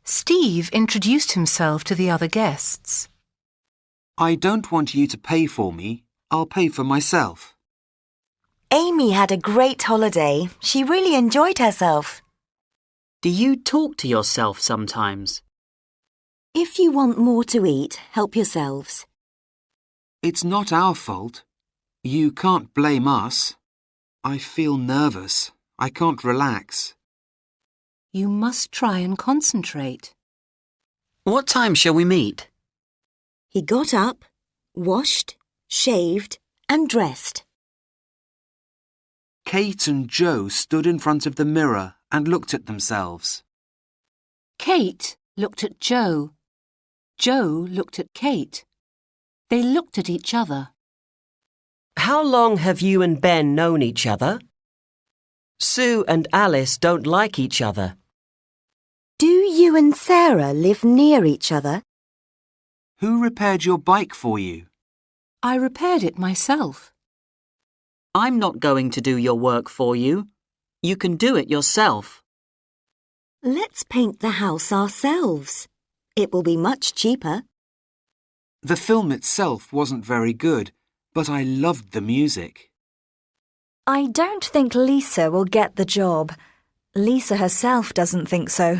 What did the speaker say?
Steve introduced himself to the other guests. I don't want you to pay for me. I'll pay for myself. Amy had a great holiday. She really enjoyed herself. Do you talk to yourself sometimes? If you want more to eat, help yourselves. It's not our fault. You can't blame us. I feel nervous. I can't relax. You must try and concentrate. What time shall we meet? He got up, washed, shaved, and dressed. Kate and Joe stood in front of the mirror and looked at themselves. Kate looked at Joe. Joe looked at Kate. They looked at each other. How long have you and Ben known each other? Sue and Alice don't like each other. Do you and Sarah live near each other? Who repaired your bike for you? I repaired it myself. I'm not going to do your work for you. You can do it yourself. Let's paint the house ourselves. It will be much cheaper. The film itself wasn't very good, but I loved the music. I don't think Lisa will get the job. Lisa herself doesn't think so.